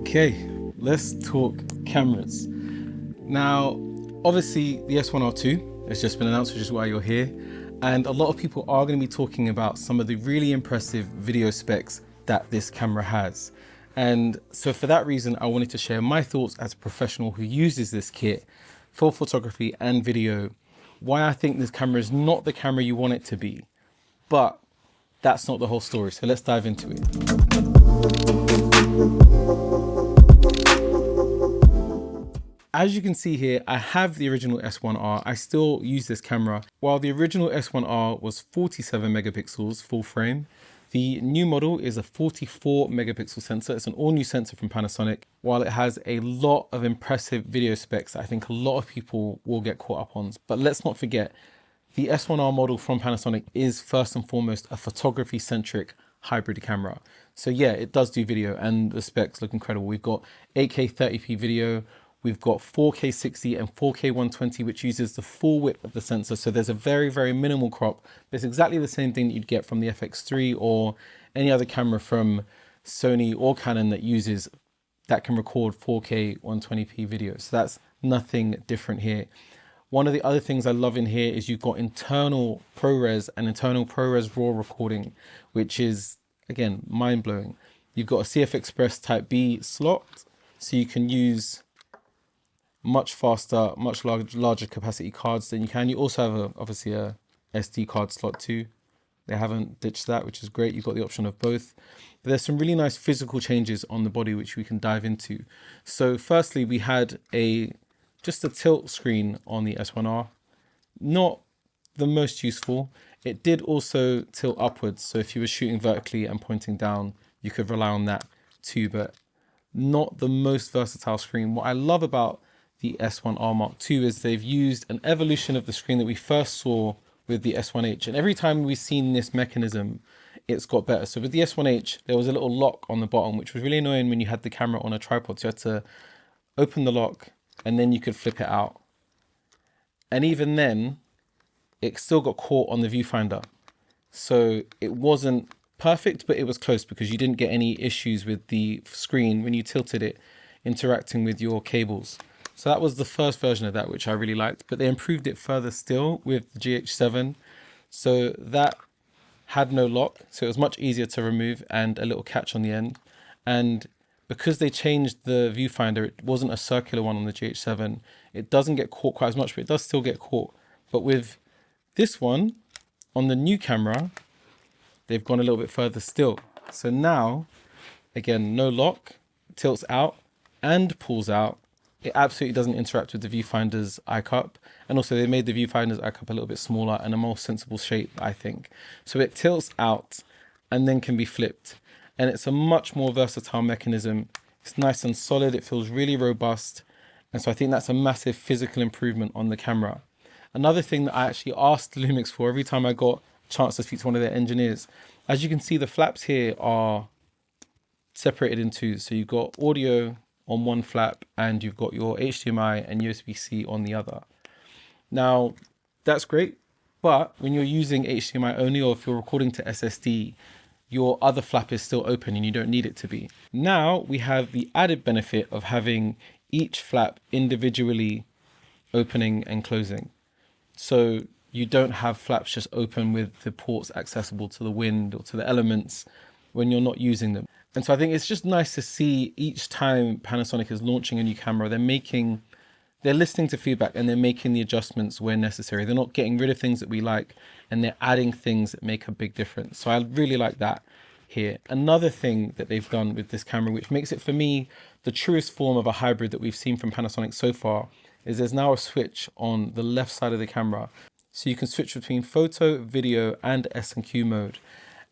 Okay, let's talk cameras. Now, obviously the S1R II has just been announced, which is why you're here. And a lot of people are going to be talking about some of the really impressive video specs that this camera has. And so for that reason, I wanted to share my thoughts as a professional who uses this kit for photography and video, why I think this camera is not the camera you want it to be. But that's not the whole story. So let's dive into it. As you can see here, I have the original S1R. I still use this camera. While the original S1R was 47 megapixels full frame, the new model is a 44 megapixel sensor. It's an all new sensor from Panasonic. While it has a lot of impressive video specs, I think a lot of people will get caught up on. But let's not forget, the S1R model from Panasonic is first and foremost a photography-centric hybrid camera. So yeah, it does do video and the specs look incredible. We've got 8K 30p video. We've got 4K 60 and 4K 120, which uses the full width of the sensor. So there's a very, very minimal crop. It's exactly the same thing that you'd get from the FX3 or any other camera from Sony or Canon that can record 4K 120p video. So that's nothing different here. One of the other things I love in here is you've got internal ProRes and internal ProRes RAW recording, which is, again, mind-blowing. You've got a CF Express Type B slot, so you can use much faster, much larger capacity cards than you can. You also have obviously a SD card slot too. They haven't ditched that, which is great. You've got the option of both. But there's some really nice physical changes on the body, which we can dive into. So firstly, we had just a tilt screen on the S1R. Not the most useful. It did also tilt upwards. So if you were shooting vertically and pointing down, you could rely on that too, but not the most versatile screen. What I love about the S1R Mark II is they've used an evolution of the screen that we first saw with the S1H. And every time we've seen this mechanism, it's got better. So with the S1H, there was a little lock on the bottom, which was really annoying when you had the camera on a tripod. So you had to open the lock and then you could flip it out. And even then, it still got caught on the viewfinder. So it wasn't perfect, but it was close because you didn't get any issues with the screen when you tilted it interacting with your cables. So that was the first version of that, which I really liked, but they improved it further still with the GH7. So that had no lock, so it was much easier to remove and a little catch on the end. And because they changed the viewfinder, it wasn't a circular one on the GH7. It doesn't get caught quite as much, but it does still get caught. But with this one, on the new camera, they've gone a little bit further still. So now, again, no lock, tilts out and pulls out. It absolutely doesn't interact with the viewfinder's eye cup. And also they made the viewfinder's eye cup a little bit smaller and a more sensible shape, I think. So it tilts out and then can be flipped. And it's a much more versatile mechanism. It's nice and solid. It feels really robust. And so I think that's a massive physical improvement on the camera. Another thing that I actually asked Lumix for every time I got a chance to speak to one of their engineers, as you can see, the flaps here are separated in two. So you've got audio on one flap and you've got your HDMI and USB-C on the other. Now, that's great, but when you're using HDMI only, or if you're recording to SSD, your other flap is still open and you don't need it to be. Now we have the added benefit of having each flap individually opening and closing. So you don't have flaps just open with the ports accessible to the wind or to the elements when you're not using them. And so I think it's just nice to see each time Panasonic is launching a new camera, they're listening to feedback and they're making the adjustments where necessary. They're not getting rid of things that we like and they're adding things that make a big difference. So I really like that here. Another thing that they've done with this camera, which makes it for me the truest form of a hybrid that we've seen from Panasonic so far, is there's now a switch on the left side of the camera. So you can switch between photo, video and S&Q mode.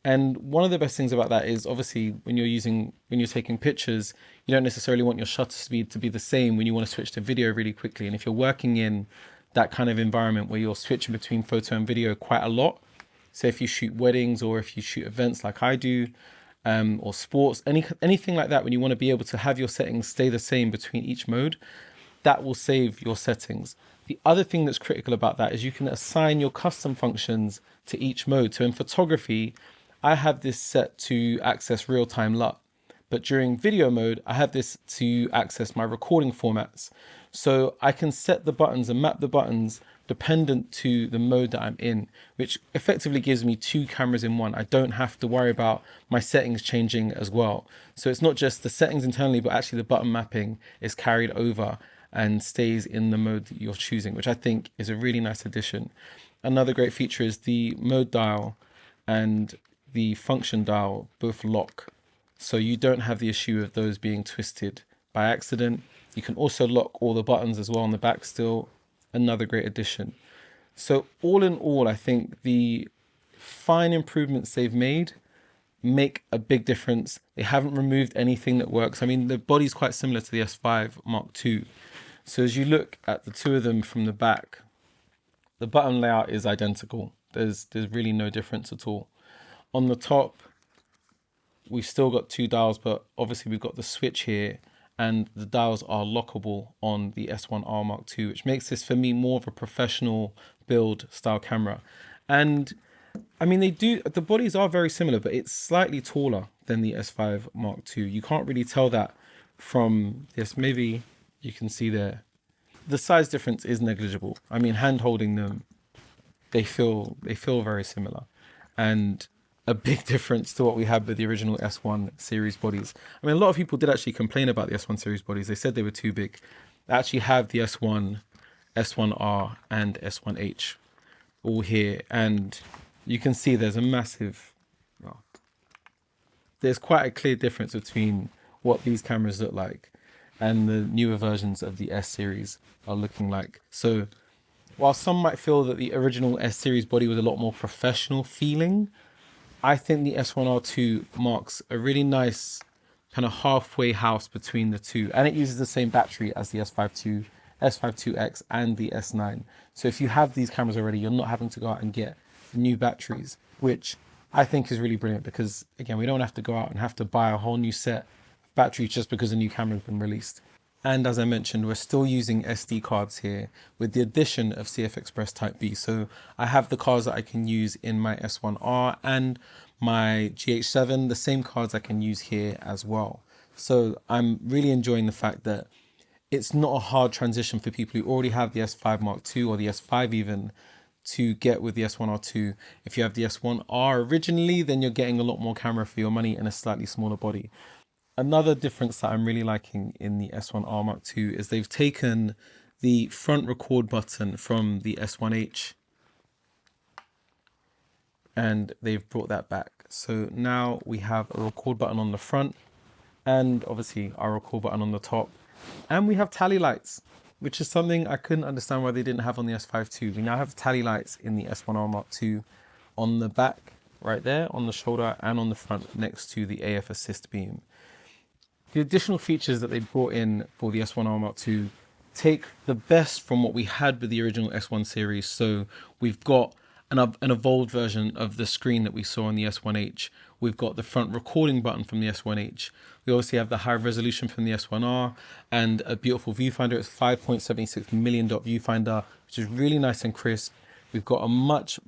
And one of the best things about that is obviously when you're taking pictures, you don't necessarily want your shutter speed to be the same when you want to switch to video really quickly. And if you're working in that kind of environment where you're switching between photo and video quite a lot, say if you shoot weddings or if you shoot events like I do, or sports, anything like that, when you want to be able to have your settings stay the same between each mode, that will save your settings. The other thing that's critical about that is you can assign your custom functions to each mode. So in photography, I have this set to access real-time LUT. But during video mode, I have this to access my recording formats. So I can set the buttons and map the buttons dependent to the mode that I'm in, which effectively gives me two cameras in one. I don't have to worry about my settings changing as well. So it's not just the settings internally, but actually the button mapping is carried over and stays in the mode that you're choosing, which I think is a really nice addition. Another great feature is the mode dial and the function dial both lock. So you don't have the issue of those being twisted by accident. You can also lock all the buttons as well on the back still. Another great addition. So all in all, I think the fine improvements they've made make a big difference. They haven't removed anything that works. I mean, the body's quite similar to the S5 Mark II. So as you look at the two of them from the back, the button layout is identical. There's really no difference at all. On the top, we've still got two dials, but obviously we've got the switch here, and the dials are lockable on the S1R Mark II, which makes this for me more of a professional build style camera. And I mean, the bodies are very similar, but it's slightly taller than the S5 Mark II. You can't really tell that from this. Maybe you can see there. The size difference is negligible. I mean, hand holding them, they feel very similar. And a big difference to what we had with the original S1 series bodies. I mean, a lot of people did actually complain about the S1 series bodies. They said they were too big. I actually have the S1, S1R, and S1H all here. And you can see there's a massive, well, there's quite a clear difference between what these cameras look like and the newer versions of the S series are looking like. So while some might feel that the original S series body was a lot more professional feeling, I think the S1R II marks a really nice kind of halfway house between the two. And it uses the same battery as the S5II, S5II and the S9. So if you have these cameras already, you're not having to go out and get new batteries, which I think is really brilliant because, again, we don't have to go out and have to buy a whole new set of batteries just because a new camera has been released. And as I mentioned, we're still using SD cards here with the addition of CF Express Type B. So I have the cards that I can use in my S1R and my GH7, the same cards I can use here as well. So I'm really enjoying the fact that it's not a hard transition for people who already have the S5 Mark II or the S5 even to get with the S1R II. If you have the S1R originally, then you're getting a lot more camera for your money in a slightly smaller body. Another difference that I'm really liking in the S1R Mark II is they've taken the front record button from the S1H and they've brought that back. So now we have a record button on the front and obviously our record button on the top. And we have tally lights, which is something I couldn't understand why they didn't have on the S5 II. We now have tally lights in the S1R Mark II on the back, right there, on the shoulder and on the front next to the AF assist beam. The additional features that they brought in for the S1R Mark II take the best from what we had with the original S1 series. So we've got an evolved version of the screen that we saw on the S1H. We've got the front recording button from the S1H. We obviously have the high resolution from the S1R and a beautiful viewfinder. It's 5.76 million dot viewfinder, which is really nice and crisp. We've got a much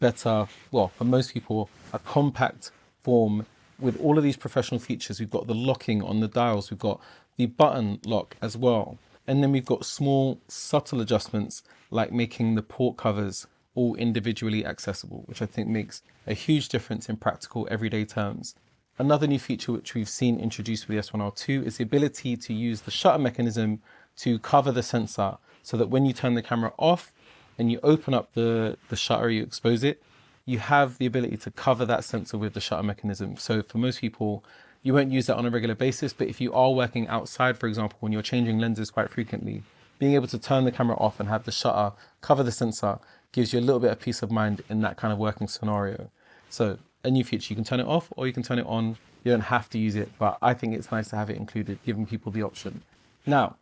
better, well, for most people, a compact form with all of these professional features. We've got the locking on the dials. We've got the button lock as well. And then we've got small, subtle adjustments like making the port covers all individually accessible, which I think makes a huge difference in practical everyday terms. Another new feature which we've seen introduced with the S1R II is the ability to use the shutter mechanism to cover the sensor so that when you turn the camera off and you open up the shutter, you expose it, you have the ability to cover that sensor with the shutter mechanism. So for most people, you won't use that on a regular basis, but if you are working outside, for example, when you're changing lenses quite frequently, being able to turn the camera off and have the shutter cover the sensor gives you a little bit of peace of mind in that kind of working scenario. So a new feature, you can turn it off or you can turn it on. You don't have to use it, but I think it's nice to have it included, giving people the option. Now,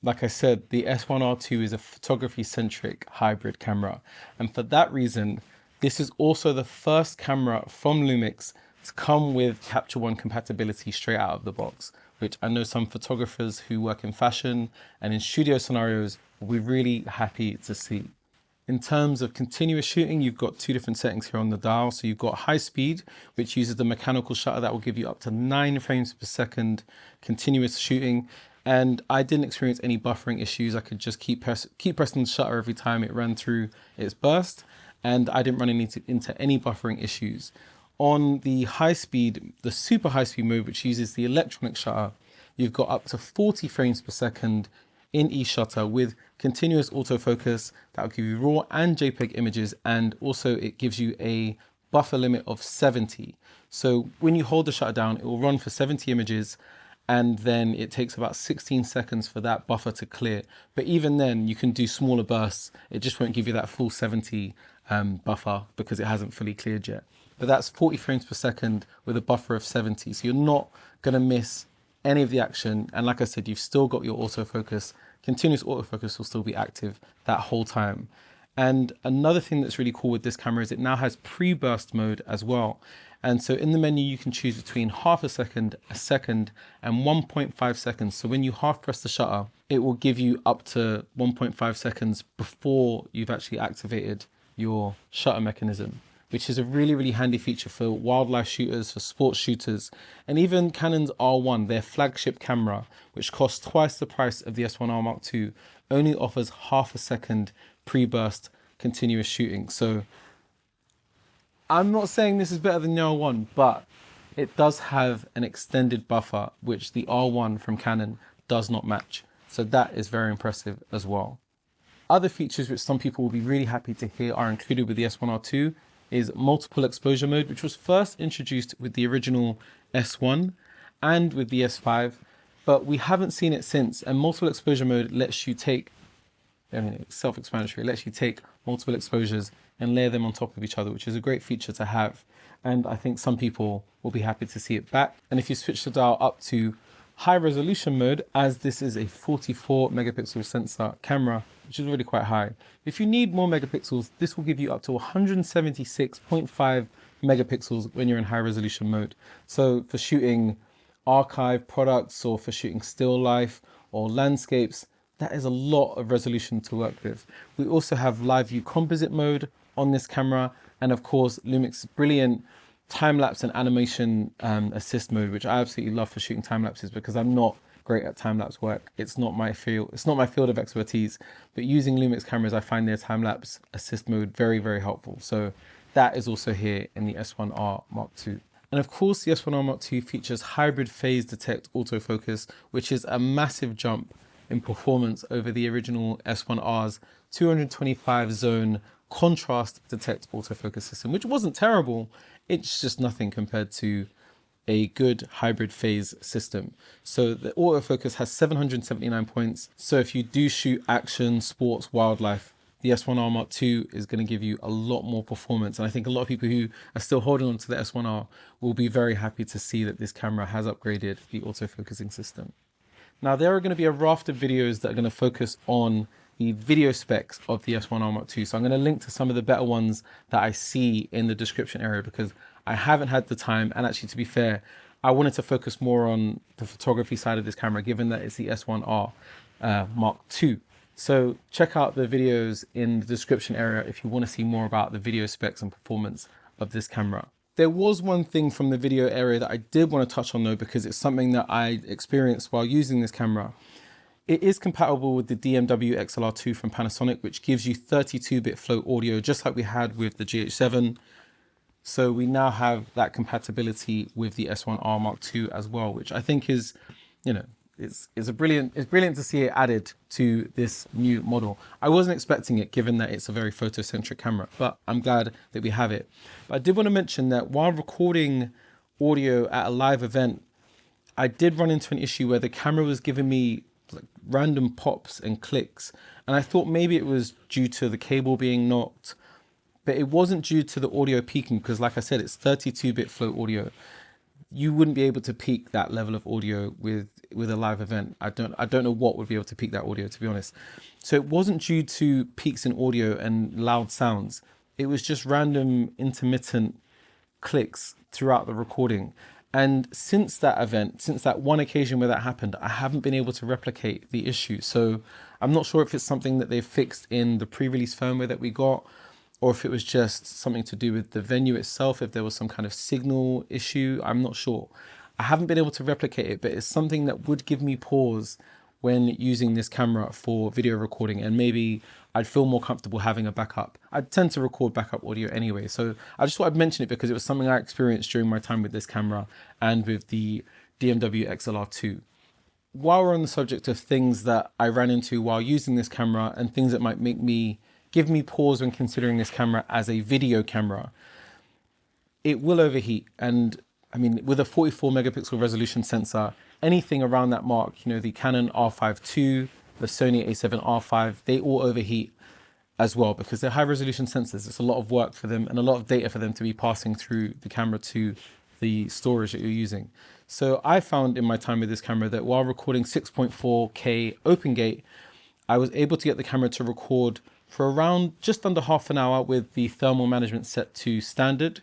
like I said, the S1R II is a photography-centric hybrid camera. And for that reason, this is also the first camera from Lumix to come with Capture One compatibility straight out of the box, which I know some photographers who work in fashion and in studio scenarios will be really happy to see. In terms of continuous shooting, you've got two different settings here on the dial. So you've got high speed, which uses the mechanical shutter that will give you up to 9 frames per second continuous shooting. And I didn't experience any buffering issues. I could just keep pressing the shutter every time it ran through its burst, and I didn't run into any buffering issues. On the high speed, the super high speed mode, which uses the electronic shutter, you've got up to 40 frames per second in each shutter with continuous autofocus that will give you RAW and JPEG images, and also it gives you a buffer limit of 70. So when you hold the shutter down, it will run for 70 images, and then it takes about 16 seconds for that buffer to clear. But even then, you can do smaller bursts. It just won't give you that full 70 buffer because it hasn't fully cleared yet. But that's 40 frames per second with a buffer of 70. So you're not gonna miss any of the action. And like I said, you've still got your autofocus. Continuous autofocus will still be active that whole time. And another thing that's really cool with this camera is it now has pre-burst mode as well. And so in the menu, you can choose between half a second, and 1.5 seconds. So when you half press the shutter, it will give you up to 1.5 seconds before you've actually activated your shutter mechanism, which is a really, really handy feature for wildlife shooters, for sports shooters, and even Canon's R1, their flagship camera, which costs twice the price of the S1R Mark II, only offers half a second pre-burst continuous shooting. So I'm not saying this is better than the R1, but it does have an extended buffer, which the R1 from Canon does not match. So that is very impressive as well. Other features which some people will be really happy to hear are included with the S1R II is multiple exposure mode, which was first introduced with the original S1 and with the S5, but we haven't seen it since. And multiple exposure mode lets you take, I mean, it's self-explanatory, it lets you take multiple exposures and layer them on top of each other, which is a great feature to have. And I think some people will be happy to see it back. And if you switch the dial up to high resolution mode, as this is a 44 megapixel sensor camera, which is really quite high. If you need more megapixels, this will give you up to 176.5 megapixels when you're in high resolution mode. So for shooting archive products or for shooting still life or landscapes, that is a lot of resolution to work with. We also have live view composite mode on this camera, and of course LUMIX's brilliant time-lapse and animation assist mode, which I absolutely love for shooting time lapses because I'm not great at time-lapse work. It's not my field of expertise, but using LUMIX cameras, I find their time-lapse assist mode very, very helpful. So that is also here in the S1R Mark II. And of course, the S1R Mark II features hybrid phase detect autofocus, which is a massive jump in performance over the original S1R's 225 zone contrast detect autofocus system, which wasn't terrible. It's just nothing compared to a good hybrid phase system. So the autofocus has 779 points. So if you do shoot action, sports, wildlife, the S1R Mark II is going to give you a lot more performance. And I think a lot of people who are still holding on to the S1R will be very happy to see that this camera has upgraded the autofocusing system. Now, there are going to be a raft of videos that are going to focus on the video specs of the S1R Mark II. So I'm going to link to some of the better ones that I see in the description area because I haven't had the time. And actually, to be fair, I wanted to focus more on the photography side of this camera, given that it's the S1R Mark II. So check out the videos in the description area if you want to see more about the video specs and performance of this camera. There was one thing from the video area that I did want to touch on though, because it's something that I experienced while using this camera. It is compatible with the DMW XLR2 from Panasonic, which gives you 32-bit float audio, just like we had with the GH7. So we now have that compatibility with the S1R Mark II as well, which I think is, you know, it's brilliant to see it added to this new model. I wasn't expecting it given that it's a very photo-centric camera, but I'm glad that we have it. But I did want to mention that while recording audio at a live event, I did run into an issue where the camera was giving me like random pops and clicks. And I thought maybe it was due to the cable being knocked, but it wasn't due to the audio peaking because like I said, it's 32-bit float audio. You wouldn't be able to peak that level of audio with a live event. I don't know what would be able to peak that audio, to be honest. So it wasn't due to peaks in audio and loud sounds. It was just random intermittent clicks throughout the recording. And since that event, since that one occasion where that happened, I haven't been able to replicate the issue. So I'm not sure if it's something that they've fixed in the pre-release firmware that we got, or if it was just something to do with the venue itself, if there was some kind of signal issue. I'm not sure. I haven't been able to replicate it, but it's something that would give me pause when using this camera for video recording, and maybe I'd feel more comfortable having a backup. I tend to record backup audio anyway, so I just thought I'd mention it because it was something I experienced during my time with this camera and with the DMW XLR2. While we're on the subject of things that I ran into while using this camera and things that might give me pause when considering this camera as a video camera, it will overheat. And I mean, with a 44 megapixel resolution sensor, anything around that mark, the Canon R5II, the Sony A7R5, they all overheat as well because they're high resolution sensors. It's a lot of work for them and a lot of data for them to be passing through the camera to the storage that you're using. So I found in my time with this camera that while recording 6.4K open gate, I was able to get the camera to record for around just under half an hour with the thermal management set to standard.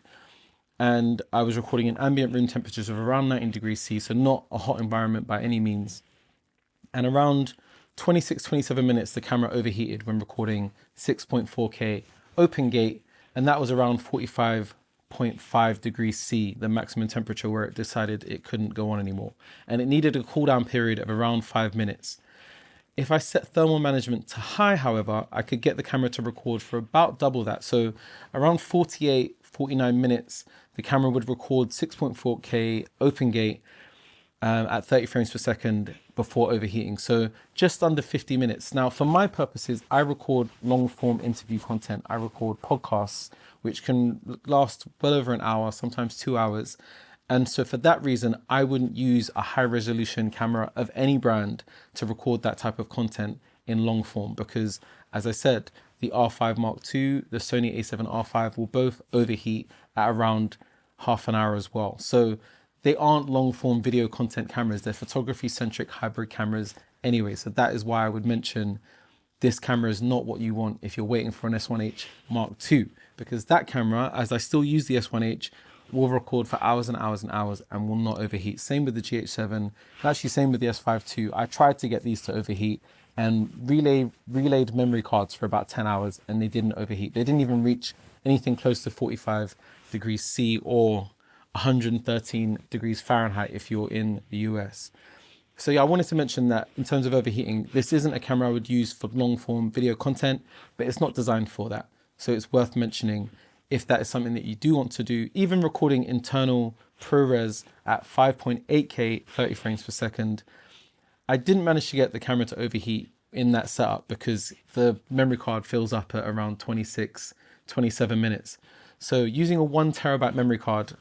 And I was recording in ambient room temperatures of around 19 degrees C, so not a hot environment by any means. And around 27 minutes, the camera overheated when recording 6.4K open gate, and that was around 45.5 degrees C, the maximum temperature where it decided it couldn't go on anymore. And it needed a cool down period of around 5 minutes. If I set thermal management to high, however, I could get the camera to record for about double that. So around 49 minutes, the camera would record 6.4K open gate at 30 frames per second before overheating. So just under 50 minutes. Now, for my purposes, I record long form interview content. I record podcasts, which can last well over an hour, sometimes 2 hours. And so for that reason, I wouldn't use a high resolution camera of any brand to record that type of content in long form, because as I said, the R5 Mark II, the Sony A7R5 will both overheat at around half an hour as well. So they aren't long form video content cameras, they're photography centric hybrid cameras anyway. So that is why I would mention this camera is not what you want if you're waiting for an S1H Mark II, because that camera, as I still use the S1H, will record for hours and hours and hours and will not overheat. Same with the GH7, and actually same with the S5II. I tried to get these to overheat and relayed memory cards for about 10 hours and they didn't overheat. They didn't even reach anything close to 45 degrees C or 113 degrees Fahrenheit if you're in the US. So yeah, I wanted to mention that in terms of overheating, this isn't a camera I would use for long form video content, but it's not designed for that. So it's worth mentioning if that is something that you do want to do. Even recording internal ProRes at 5.8K 30 frames per second, I didn't manage to get the camera to overheat in that setup because the memory card fills up at around 27 minutes. So using a 1 terabyte memory card,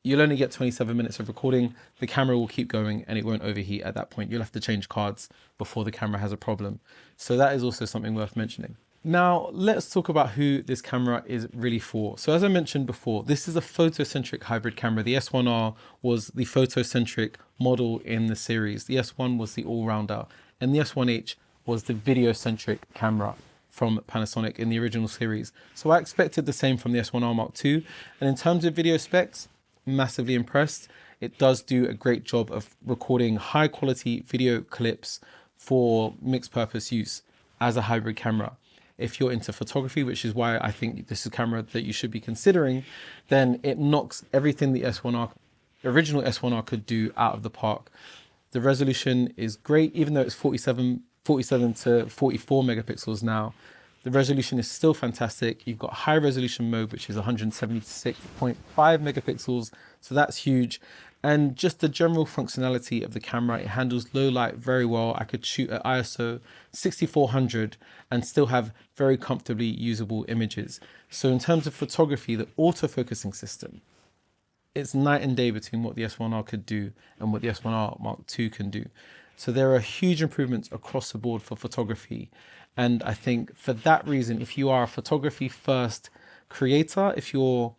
you'll only get 27 minutes of recording. The camera will keep going and it won't overheat at that point. You'll have to change cards before the camera has a problem. So that is also something worth mentioning. Now, let's talk about who this camera is really for. So as I mentioned before, this is a photo-centric hybrid camera. The S1R was the photo-centric model in the series. The S1 was the all-rounder, and the S1H was the video-centric camera from Panasonic in the original series. So I expected the same from the S1R Mark II. And in terms of video specs, massively impressed. It does do a great job of recording high quality video clips for mixed purpose use as a hybrid camera. If you're into photography, which is why I think this is a camera that you should be considering, then it knocks everything the original S1R could do out of the park. The resolution is great, even though it's 47 to 44 megapixels now. The resolution is still fantastic. You've got high resolution mode, which is 176.5 megapixels. So that's huge. And just the general functionality of the camera, it handles low light very well. I could shoot at ISO 6400 and still have very comfortably usable images. So in terms of photography, the autofocusing system, it's night and day between what the S1R could do and what the S1R Mark II can do. So there are huge improvements across the board for photography. And I think for that reason, if you are a photography first creator, if you're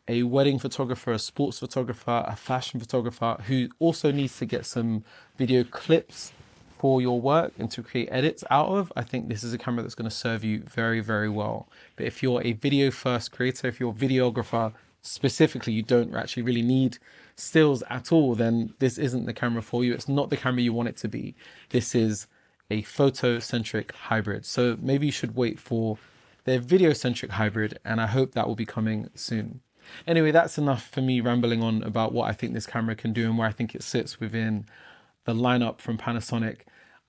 a wedding photographer, a sports photographer, a fashion photographer who also needs to get some video clips for your work and to create edits out of, I think this is a camera that's going to serve you very, very well. But if you're a video first creator, if you're a videographer specifically, you don't actually really need stills at all, then this isn't the camera for you. It's not the camera you want it to be. This is a photo-centric hybrid. So maybe you should wait for their video-centric hybrid, and I hope that will be coming soon. Anyway, that's enough for me rambling on about what I think this camera can do and where I think it sits within the lineup from Panasonic.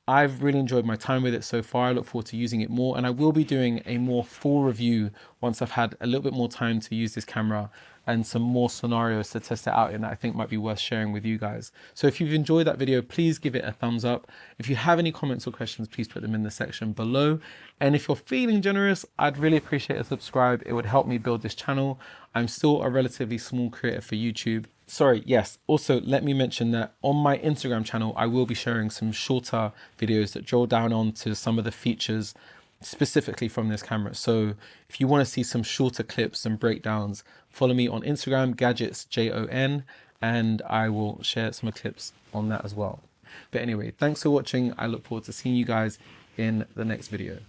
I've really enjoyed my time with it so far. I look forward to using it more, and I will be doing a more full review once I've had a little bit more time to use this camera and some more scenarios to test it out in that I think might be worth sharing with you guys. So if you've enjoyed that video, please give it a thumbs up. If you have any comments or questions, please put them in the section below. And if you're feeling generous, I'd really appreciate a subscribe. It would help me build this channel. I'm still a relatively small creator for YouTube. Sorry, yes. Also, let me mention that on my Instagram channel, I will be sharing some shorter videos that drill down onto some of the features specifically from this camera. So if you want to see some shorter clips and breakdowns, follow me on Instagram, gadgetsJON, and I will share some clips on that as well. But anyway, thanks for watching. I look forward to seeing you guys in the next video.